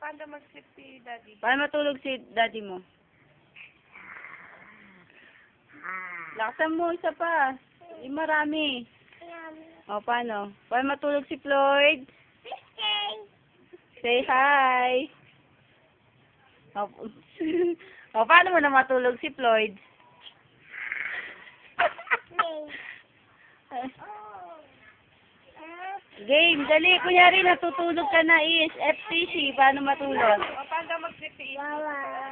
Paano mag-sleep si Daddy? Paano matulog si daddy mo? Lakasan mo, isa pa. Marami. O, paano? Paano matulog si Floyd? Say hi. O, o paano mo na matulog si Floyd? Game, dali. Kunyari, natutulog ka na is FTC. Paano matulog? O, paano mag-sleep si Ishiana?